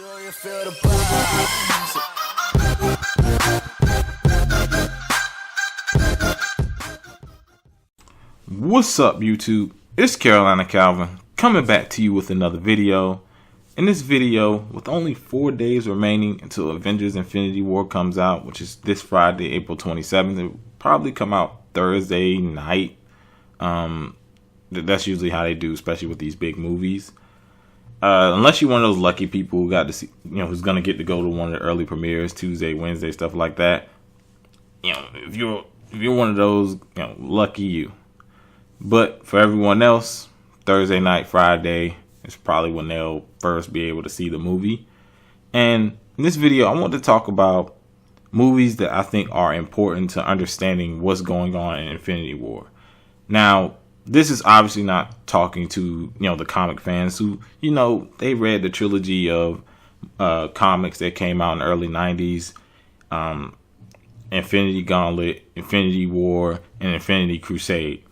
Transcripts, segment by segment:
Do you feel the vibes? What's up, YouTube? It's Carolina Calvin coming back to you with another video. In this video, with only 4 days remaining until Avengers Infinity War comes out, which is this Friday, April 27th, it will probably come out Thursday night. That's usually how they do, especially with these big movies. Unless you're one of those lucky people who got to see, who's gonna get to go to one of the early premieres, Tuesday, Wednesday, stuff like that. If you're one of those, lucky you. But for everyone else, Thursday night, Friday is probably when they'll first be able to see the movie. And in this video, I want to talk about movies that I think are important to understanding what's going on in Infinity War. Now, this is obviously not talking to, the comic fans who, they read the trilogy of comics that came out in the early 90s. Infinity Gauntlet, Infinity War, and Infinity Crusade.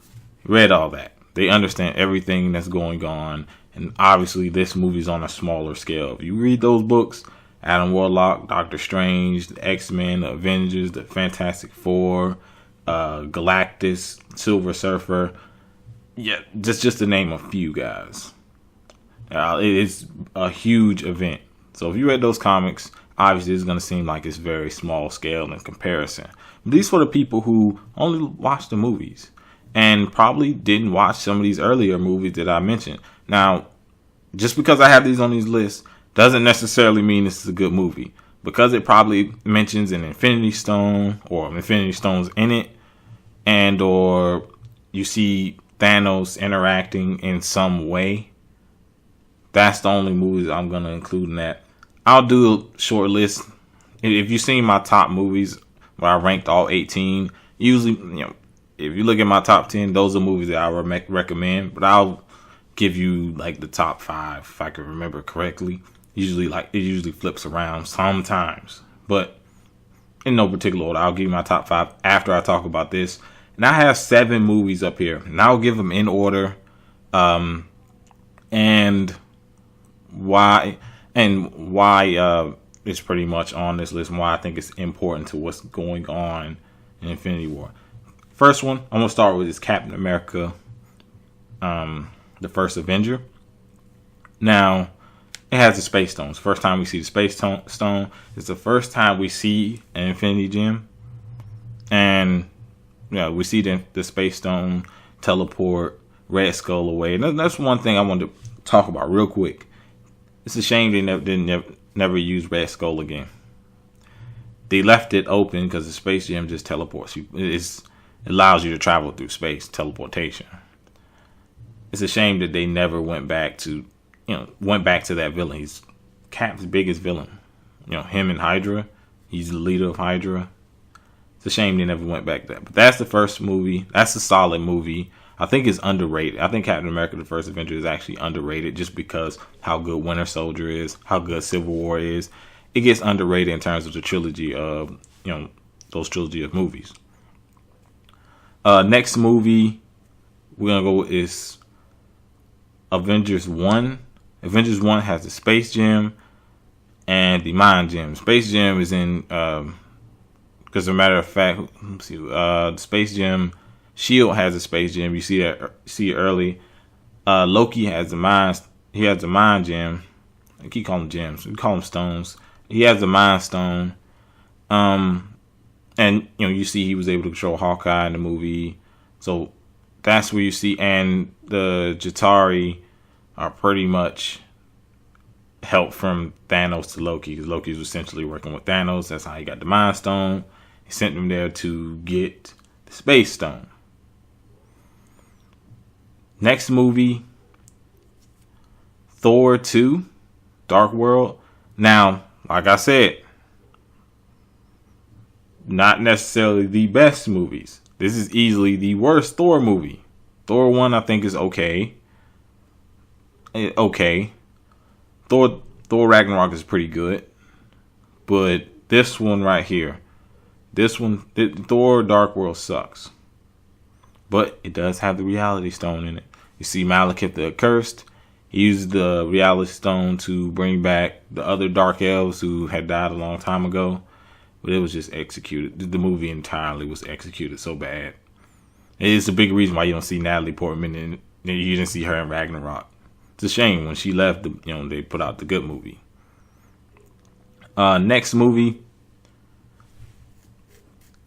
Read all that. They understand everything that's going on. And obviously this movie's on a smaller scale. If you read those books, Adam Warlock, Doctor Strange, the X-Men, the Avengers, the Fantastic Four, Galactus, Silver Surfer. Yeah, just to name a few guys. It is a huge event. So if you read those comics, obviously it's going to seem like it's very small scale in comparison. But these for the people who only watch the movies and probably didn't watch some of these earlier movies that I mentioned. Now, just because I have these on these lists doesn't necessarily mean this is a good movie. Because it probably mentions an Infinity Stone or Infinity Stones in it, and or you see Thanos interacting in some way, that's the only movies I'm going to include in that. I'll do a short list. If you've seen my top movies where I ranked all 18, usually, if you look at my top 10, those are movies that I recommend, but I'll give you like the top 5 if I can remember correctly. It usually flips around sometimes, but in no particular order. I'll give you my top 5 after I talk about this. And I have 7 movies up here, and I'll give them in order, and why it's pretty much on this list, and why I think it's important to what's going on in Infinity War. First one I'm gonna start with is Captain America, the first Avenger. Now, it has the Space Stones. First time we see the Space Stone. It's the first time we see an Infinity Gem, and we see the Space Stone teleport Red Skull away. And that's one thing I wanted to talk about real quick. It's a shame they never use Red Skull again. They left it open because the Space Gem just teleports you. It allows you to travel through space, teleportation. It's a shame that they never went back to that villain. He's Cap's biggest villain. Him and Hydra. He's the leader of Hydra. It's a shame they never went back to that. But that's the first movie. That's a solid movie. I think it's underrated. I think Captain America, the first Avenger, is actually underrated just because how good Winter Soldier is, how good Civil War is. It gets underrated in terms of the trilogy of, those trilogy of movies. Next movie we're going to go with is Avengers 1. Avengers 1 has the Space Gem and the Mind Gem. Space Gem is in... Because as a matter of fact, let's see, the Space Gem, Shield has a Space Gem. You see it early. Loki has the Mind. He has the Mind Gem. I keep calling them gems. We call them stones. He has the Mind Stone. And you see he was able to control Hawkeye in the movie. So that's where you see. And the Jatari are pretty much help from Thanos to Loki, because Loki was essentially working with Thanos. That's how he got the Mind Stone. He sent them there to get the Space Stone. Next movie, Thor 2, Dark World. Now, like I said, not necessarily the best movies. This is easily the worst Thor movie. Thor 1, I think, is okay. Thor Ragnarok is pretty good. But this one right here, Thor Dark World sucks. But it does have the Reality Stone in it. You see Malekith the Accursed. He used the reality stone to bring back the other dark elves who had died a long time ago. But it was just executed. The movie entirely was executed so bad. It's a big reason why you don't see Natalie Portman and you didn't see her in Ragnarok. It's a shame when she left. They put out the good movie. Next movie,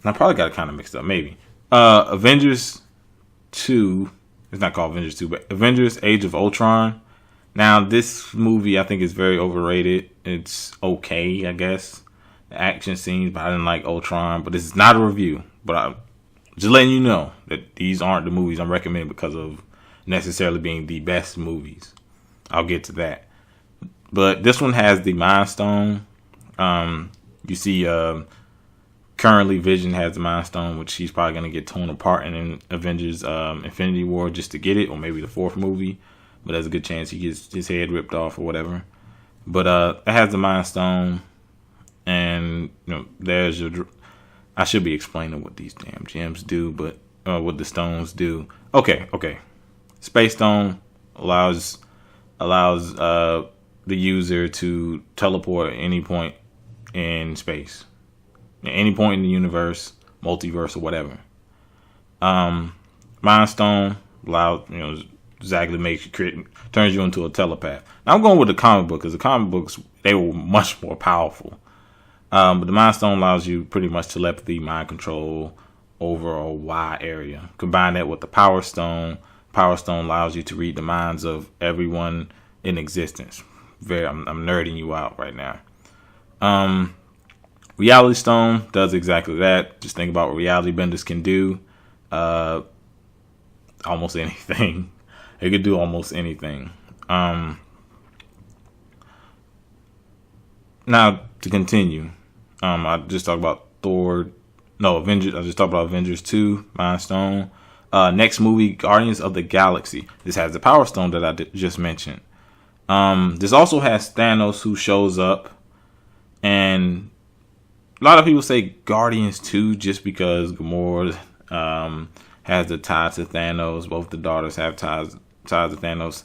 I probably got it kind of mixed up. Maybe Avengers 2. It's not called Avengers 2, but Avengers Age of Ultron. Now this movie I think is very overrated. It's okay, I guess. The action scenes, but I didn't like Ultron. But this is not a review. But I'm just letting you know that these aren't the movies I'm recommending because of necessarily being the best movies. I'll get to that. But this one has the Mind Stone. You see, currently Vision has the Mind Stone, which he's probably going to get torn apart in Avengers Infinity War just to get it, or maybe the fourth movie. But there's a good chance he gets his head ripped off or whatever. But it has the Mind Stone. And there's your. I should be explaining what these damn gems do, but what the stones do. Okay. Space Stone allows the user to teleport at any point in space, at any point in the universe, multiverse, or whatever. Mind Stone allows exactly turns you into a telepath. Now I'm going with the comic book because the comic books they were much more powerful. But the Mind Stone allows you pretty much telepathy, mind control over a wide area. Combine that with the Power Stone. Power Stone allows you to read the minds of everyone in existence. I'm nerding you out right now. Reality Stone does exactly that. Just think about what reality benders can do. Almost anything. It could do almost anything. Now to continue. I just talked about Avengers. I just talked about Avengers 2, Mind Stone. Next movie, Guardians of the Galaxy. This has the Power Stone that I just mentioned. This also has Thanos who shows up. And a lot of people say Guardians 2 just because Gamora has the tie to Thanos. Both the daughters have ties to Thanos.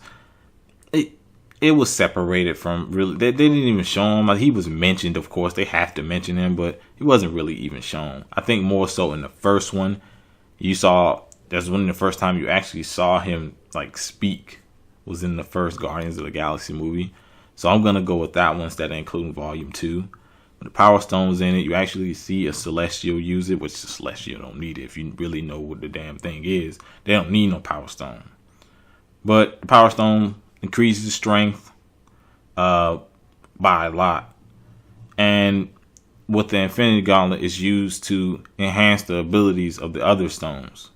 It was separated from really. They didn't even show him. He was mentioned, of course. They have to mention him, but he wasn't really even shown. I think more so in the first one, that's when the first time you actually saw him speak was in the first Guardians of the Galaxy movie. So I'm gonna go with that one instead of including Volume 2. The Power Stone's in it. You actually see a Celestial use it, which the Celestial don't need it if you really know what the damn thing is. They don't need no Power Stone. But the Power Stone increases strength by a lot. And with the Infinity Gauntlet is used to enhance the abilities of the other stones.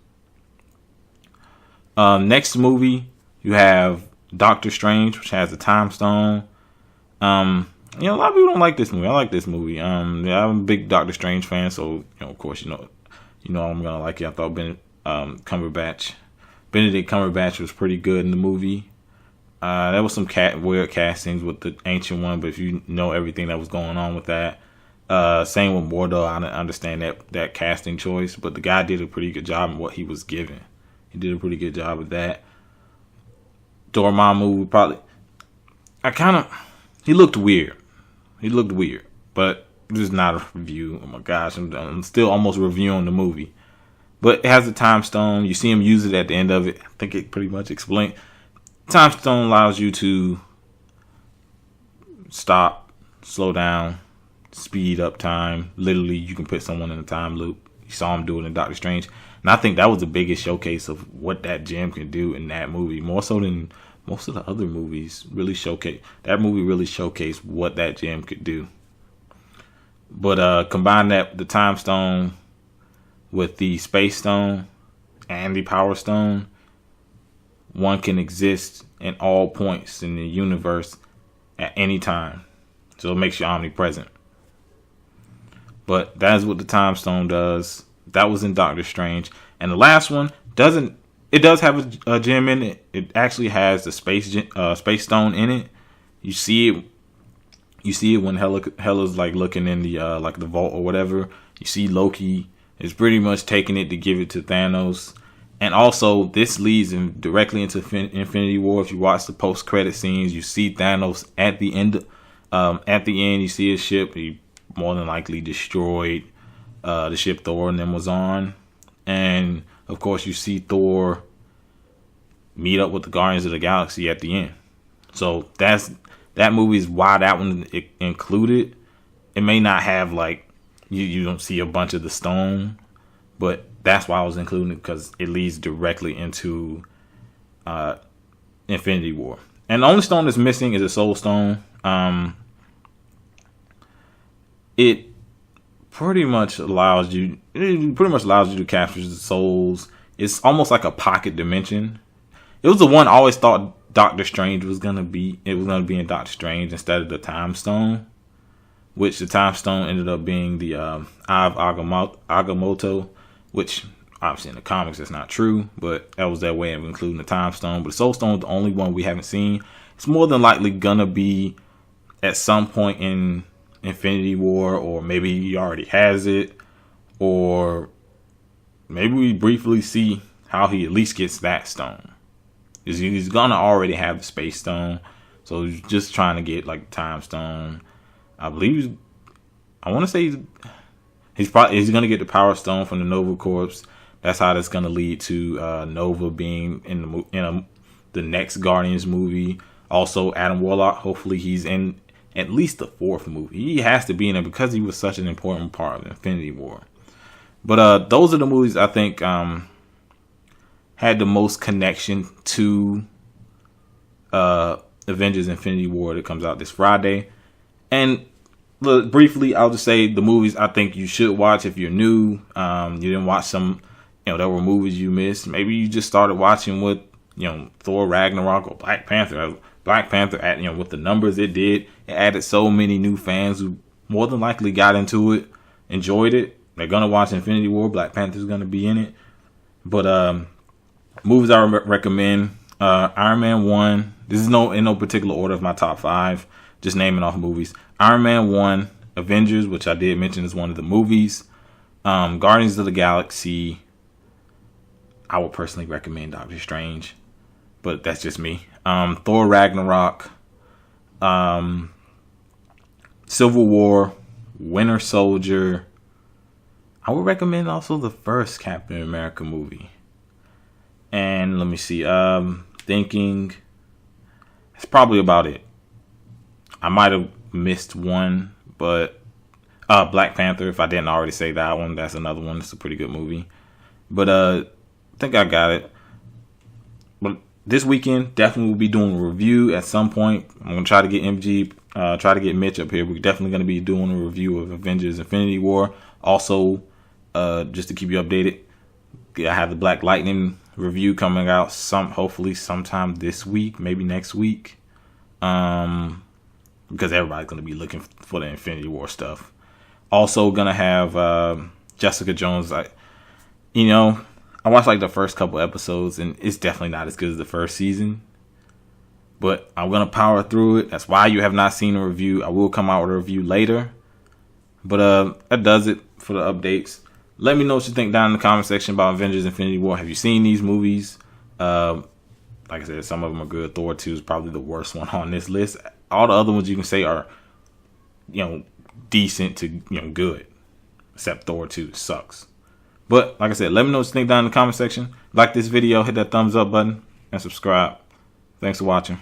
Next movie, you have Doctor Strange, which has the Time Stone. A lot of people don't like this movie. I like this movie. I'm a big Doctor Strange fan, so of course, I'm gonna like it. I thought Benedict Cumberbatch was pretty good in the movie. There was some weird castings with the Ancient One, but if you know everything that was going on with that, same with Mordo, I didn't understand that casting choice, but the guy did a pretty good job in what he was given. He did a pretty good job with that. Dormammu he looked weird. But this is not a review. Oh my gosh, I'm still almost reviewing the movie. But it has a Time Stone. You see him use it at the end of it. I think it pretty much explains. Time Stone allows you to stop, slow down, speed up time. Literally, you can put someone in a time loop. You saw him do it in Doctor Strange. And I think that was the biggest showcase of what that gem can do in that movie. More so than most of the other movies that movie really showcased what that gem could do. But combine the Time Stone with the Space Stone and the Power Stone, one can exist in all points in the universe at any time. So it makes you omnipresent. But that is what the Time Stone does. That was in Doctor Strange. And the last one does have a gem in it. It actually has the Space Stone in it. You see it when Hela's looking in the the vault or whatever. You see Loki is pretty much taking it to give it to Thanos. And also, this leads directly into Infinity War. If you watch the post-credit scenes, you see Thanos at the end. At the end, you see his ship. He more than likely destroyed the ship Thor and them was on. And, of course, you see Thor meet up with the Guardians of the Galaxy at the end. So that movie is why that one included. It may not have, like, you don't see a bunch of the stone, but that's why I was including it, because it leads directly into Infinity War. And the only stone that's missing is a Soul Stone. It pretty much allows you to capture the souls. It's almost like a pocket dimension. It was the one I always thought Doctor Strange was gonna be. It was gonna be in Doctor Strange instead of the Time Stone, which the Time Stone ended up being the Eye of Agamotto, which obviously in the comics that's not true, but that was their way of including the Time Stone. But the Soul Stone is the only one we haven't seen. It's more than likely gonna be at some point in Infinity War, or maybe he already has it, or maybe we briefly see how he at least gets that stone. He's gonna already have the Space Stone, so he's just trying to get like Time Stone. I believe I want to say he's gonna get the Power Stone from the Nova Corps. That's how that's gonna lead to Nova being in the next Guardians movie. Also, Adam Warlock. Hopefully, he's in at least the 4th movie. He has to be in it because he was such an important part of Infinity War. But those are the movies I think had the most connection to Avengers Infinity War that comes out this Friday. And briefly, I'll just say the movies I think you should watch if you're new. You didn't watch some, there were movies you missed. Maybe you just started watching with, Thor Ragnarok or Black Panther. Black Panther, with the numbers it did, it added so many new fans who more than likely got into it, enjoyed it. They're gonna watch Infinity War. Black Panther's gonna be in it. But movies I recommend: Iron Man 1. This is in no particular order of my top 5. Just naming off movies. Iron Man 1, Avengers, which I did mention is one of the movies. Guardians of the Galaxy. I would personally recommend Doctor Strange, but that's just me. Thor Ragnarok, Civil War, Winter Soldier. I would recommend also the first Captain America movie. And let me see. Thinking it's probably about it. I might have missed one, but Black Panther, if I didn't already say that one, that's another one. It's a pretty good movie. But I think I got it. But this weekend, definitely will be doing a review at some point. I'm going to try to get try to get Mitch up here. We're definitely going to be doing a review of Avengers Infinity War. Also, just to keep you updated, I have the Black Lightning review coming out hopefully sometime this week, maybe next week. Because everybody's going to be looking for the Infinity War stuff. Also going to have Jessica Jones. I watched like the first couple episodes, and it's definitely not as good as the first season. But I'm going to power through it. That's why you have not seen a review. I will come out with a review later. But that does it for the updates. Let me know what you think down in the comment section about Avengers Infinity War. Have you seen these movies? Like I said, some of them are good. Thor 2 is probably the worst one on this list. All the other ones you can say are, decent to, good. Except Thor 2 sucks. But, like I said, let me know what you think down in the comment section. Like this video, hit that thumbs up button, and subscribe. Thanks for watching.